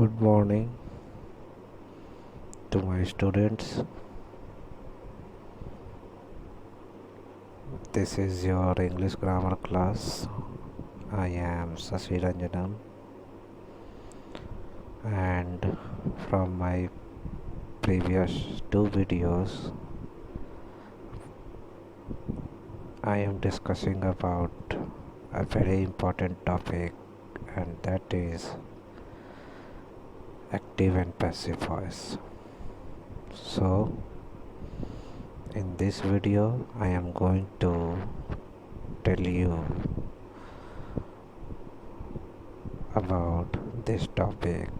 Good morning to my students. This is your English grammar class. I am Sasi Ranjanam, and from my previous two videos I am discussing about a very important topic, and that is active and passive voice. So in this video I am going to tell you about this topic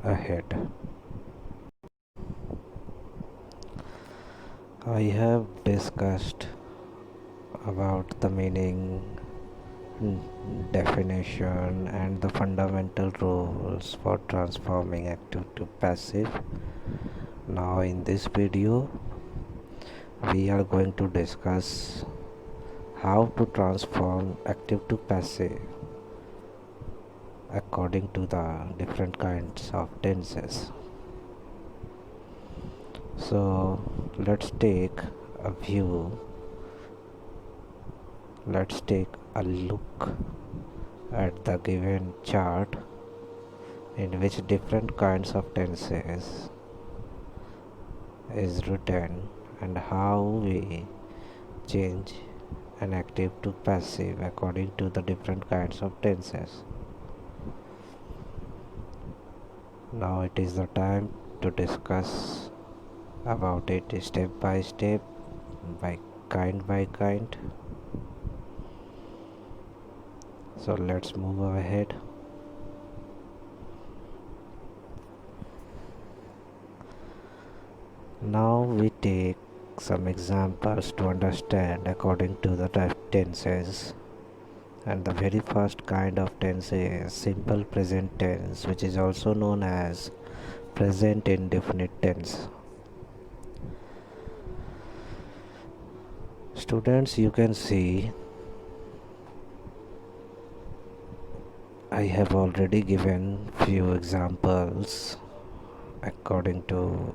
ahead. I have discussed about the meaning, definition, and the fundamental rules for transforming active to passive. Now in this video we are going to discuss how to transform active to passive according to the different kinds of tenses. So let's take a look at the given chart in which different kinds of tenses is written and how we change an active to passive according to the different kinds of tenses. Now it is the time to discuss about it step by step, by kind. So let's move ahead. Now we take some examples to understand according to the tenses. And the very first kind of tense is simple present tense, which is also known as present indefinite tense. Students, you can see I have already given few examples according to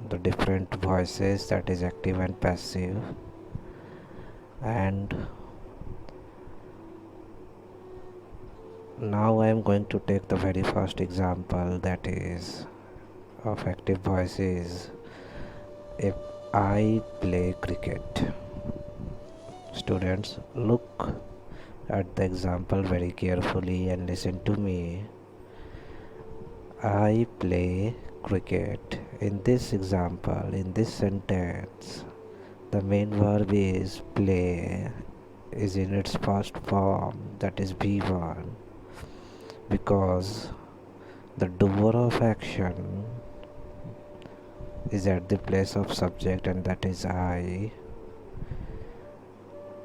the different voices, that is active and passive, and now I am going to take the very first example, that is of active voices. If I play cricket. Students, look at the example very carefully and listen to me. I play cricket. In this example, in this sentence, the main verb is play is in its first form, that is B1, because the doer of action is at the place of subject, and that is I,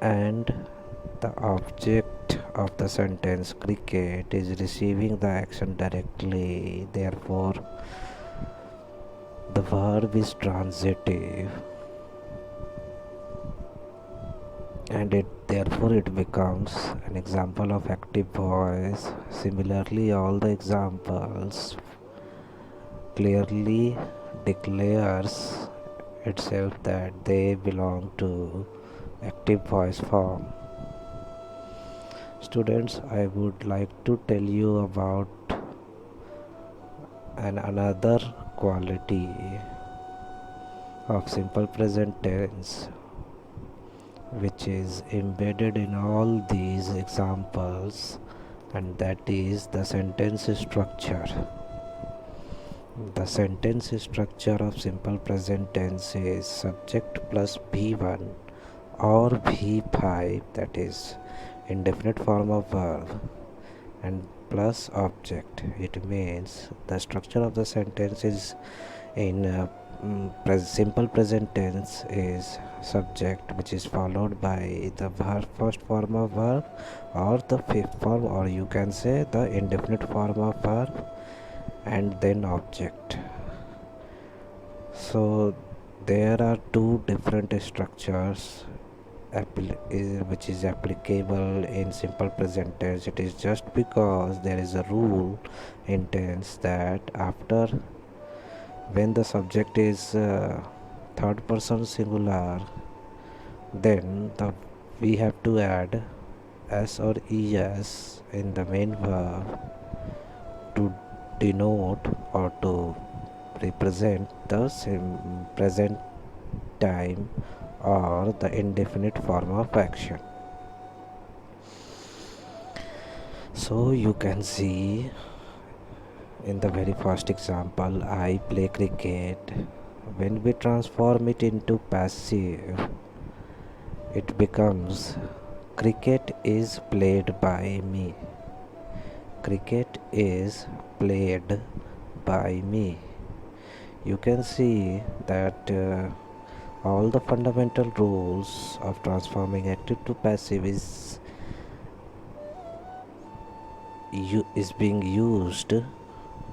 and the object of the sentence cricket is receiving the action directly. Therefore the verb is transitive, and therefore it becomes an example of active voice. Similarly, all the examples clearly declares itself that they belong to active voice form. Students, I would like to tell you about another quality of simple present tense which is embedded in all these examples, and that is the sentence structure. The sentence structure of simple present tense is subject plus V1 or V5, that is indefinite form of verb, and plus object. It means the structure of the sentence is in simple present tense is subject, which is followed by the first form of verb or the fifth form, or you can say the indefinite form of verb, and then object. So there are two different structures which is applicable in simple present tense. It is just because there is a rule in tense that after when the subject is third person singular, then we have to add s or es in the main verb to denote or to represent the present time or the indefinite form of action. So you can see in the very first example, I play cricket. When we transform it into passive, it becomes cricket is played by me. Cricket is played by me. You can see that all the fundamental rules of transforming active to passive is being used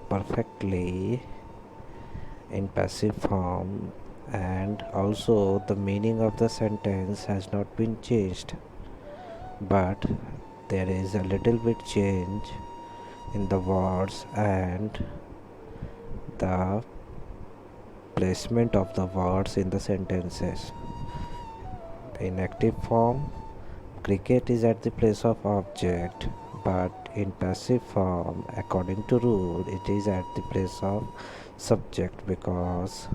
perfectly in passive form, and also the meaning of the sentence has not been changed, but there is a little bit change in the words and the placement of the words in the sentences. In active form, cricket is at the place of object, but in passive form, according to rule, it is at the place of subject, because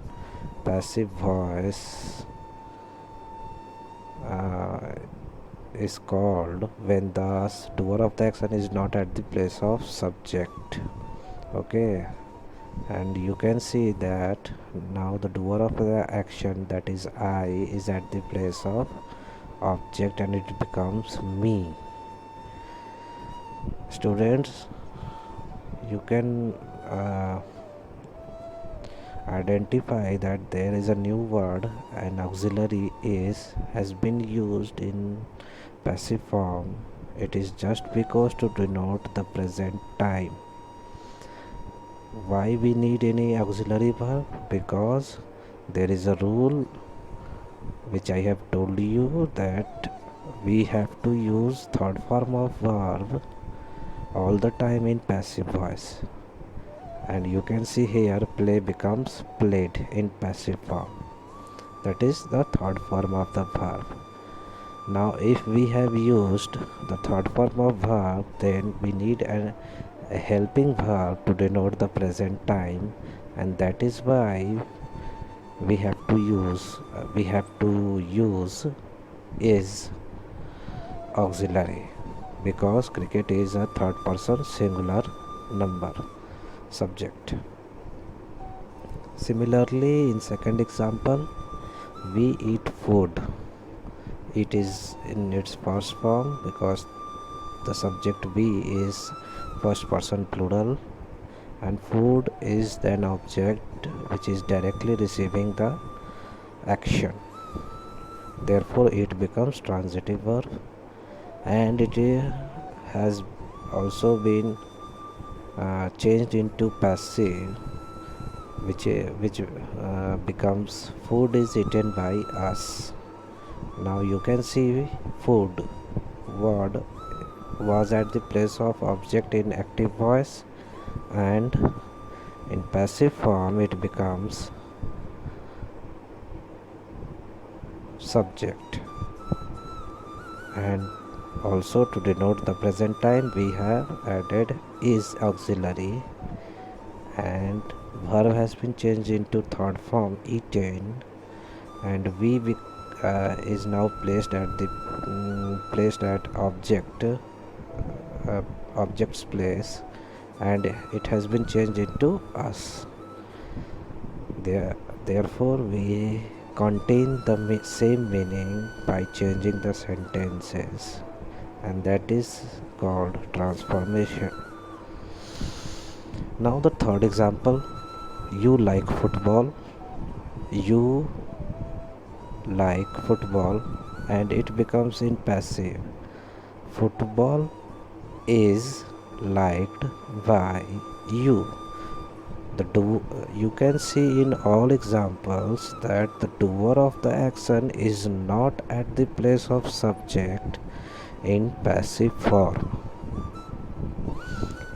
passive voice is called when the doer of the action is not at the place of subject. Okay, and you can see that now the doer of the action, that is I, is at the place of object and it becomes me. Students, you can identify that there is a new word, an auxiliary has been used in passive form. It is just because to denote the present time. Why we need any auxiliary verb? Because there is a rule which I have told you that we have to use third form of verb all the time in passive voice, and you can see here play becomes played in passive form. That is the third form of the verb. Now if we have used the third form of verb, then we need a helping verb to denote the present time, and that is why we have to use is auxiliary, because cricket is a third person singular number subject. Similarly, in second example, we eat food. It is in its first form because the subject we is first person plural, and food is then object which is directly receiving the action. Therefore it becomes transitive verb, and it has also been changed into passive, which becomes food is eaten by us. Now you can see food word was at the place of object in active voice, and in passive form it becomes subject. And also to denote the present time, we have added is auxiliary, and verb has been changed into third form eaten, and we is now placed at object's place, and it has been changed into us. Therefore we contain the same meaning by changing the sentences, and that is called transformation. Now the third example, you like football. You like football, and it becomes in passive. Football is liked by you. You can see in all examples that the doer of the action is not at the place of subject in passive form.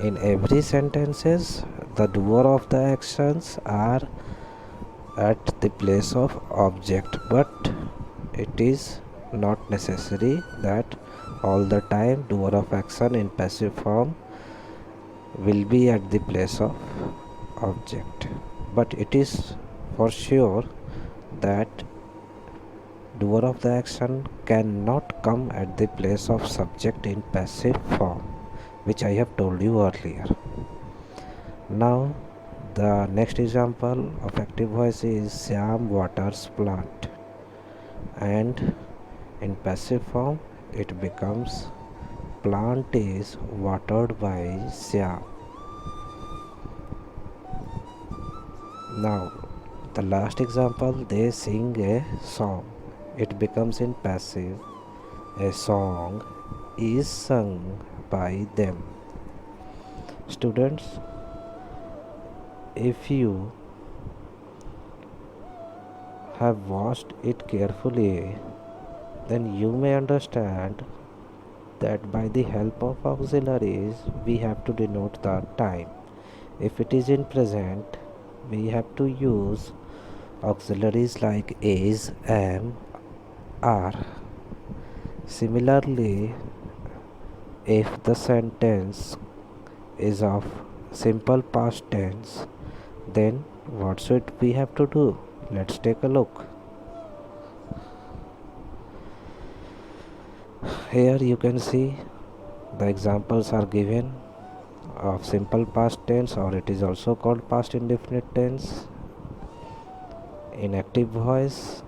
In every sentences, the doer of the actions are at the place of object, but it is not necessary that all the time doer of action in passive form will be at the place of object, but it is for sure that doer of the action cannot come at the place of subject in passive form, which I have told you earlier. Now the next example of active voice is Syam waters plant, and in passive form it becomes plant is watered by Syam. Now the last example, they sing a song. It becomes in passive, a song is sung by them. Students, if you have watched it carefully, then you may understand that by the help of auxiliaries we have to denote the time. If it is in present, we have to use auxiliaries like is, am, are. Similarly, if the sentence is of simple past tense, then what should we have to do? Let's take a look. Here you can see the examples are given of simple past tense, or it is also called past indefinite tense. In active voice,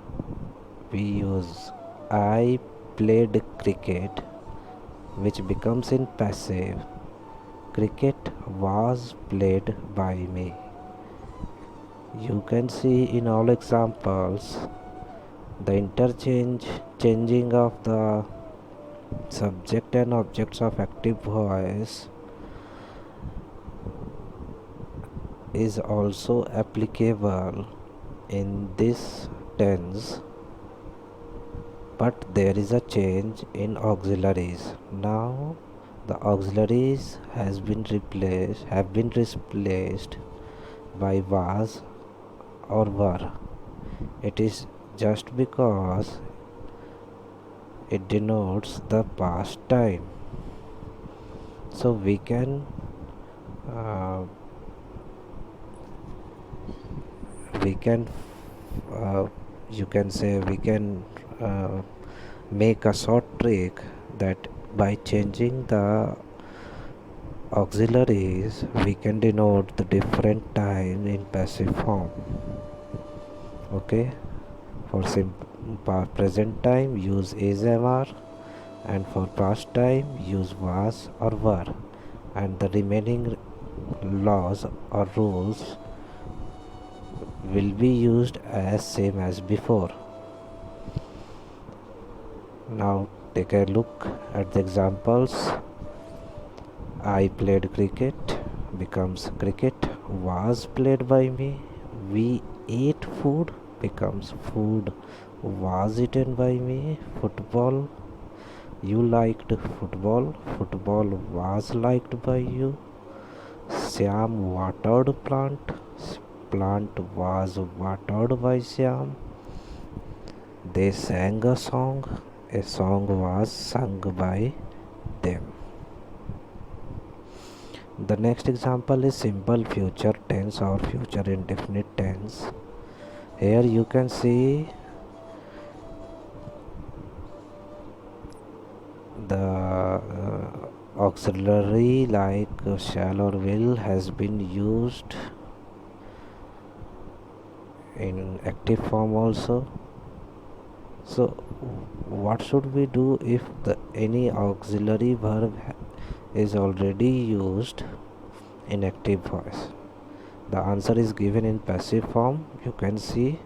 we use I played cricket, which becomes in passive, cricket was played by me. You can see in all examples the changing of the subject and objects of active voice is also applicable in this tense, but there is a change in auxiliaries. Now the auxiliaries have been replaced by was or were. It is just because it denotes the past time. So we can uh, you can say we can make a short trick that by changing the auxiliaries we can denote the different time in passive form. Okay, for present time use is, am, are, and for past time use was or were, and the remaining laws or rules will be used as same as before. Now take a look at the examples. I played cricket becomes cricket was played by me. We ate food becomes food was eaten by me. Football, you liked football, football was liked by you. Syam watered plant, plant was watered by Syam. They sang a song was sung by them. The next example is simple future tense or future indefinite tense. Here you can see the auxiliary like shall or will has been used in active form also. So what should we do if any auxiliary verb is already used in active voice? The answer is given in passive form. You can see,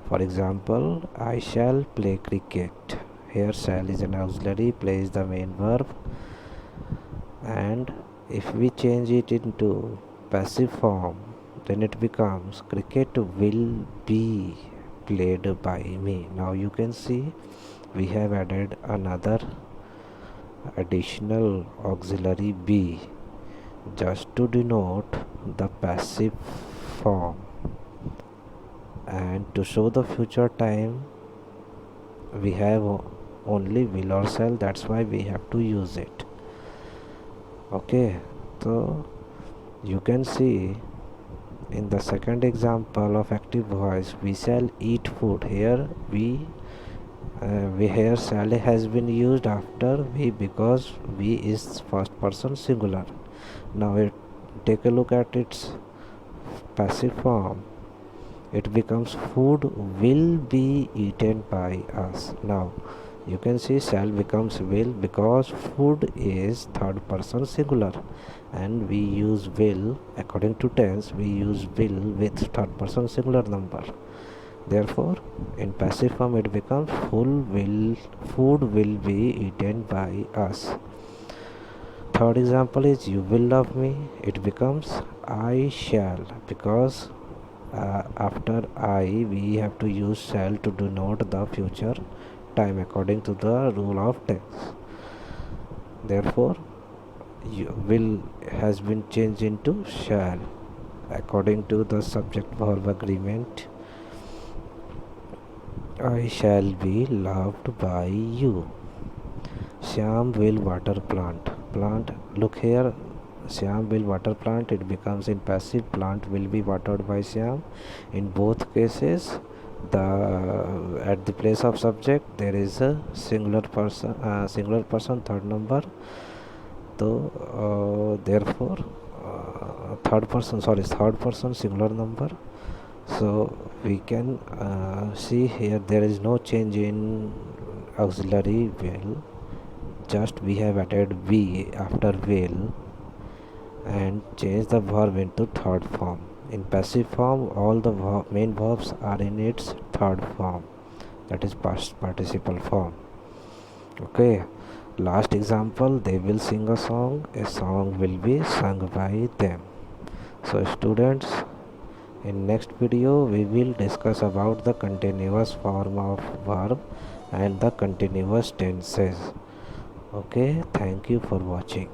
for example, I shall play cricket. Here shall is an auxiliary, play is the main verb, and if we change it into passive form, then it becomes cricket will be played by me. Now you can see we have added another additional auxiliary be just to denote the passive form, and to show the future time we have only will or shall, that's why we have to use it. Okay, so you can see in the second example of active voice, we shall eat food. Here we here shall has been used after we because we is first person singular. Now take a look at its passive form. It becomes food will be eaten by us. Now you can see shall becomes will because food is third person singular, and we use will according to tense, we use will with third person singular number. Therefore in passive form it becomes food will be eaten by us. Third example is you will love me. It becomes I shall because after I we have to use shall to denote the future time according to the rule of tense. Therefore will has been changed into shall according to the subject verb agreement. I shall be loved by you. Shyam will water plant. Look here, Shyam will water plant. It becomes in passive, plant will be watered by Shyam. In both cases the at the place of subject there is a singular person third number. So therefore third person singular number. So we can see here there is no change in auxiliary will, just we have added be after will and change the verb into third form. In passive form all the main verbs are in its third form, that is past participle form. Okay, last example, they will sing a song will be sung by them. So students, in next video we will discuss about the continuous form of verb and the continuous tenses. Okay, thank you for watching.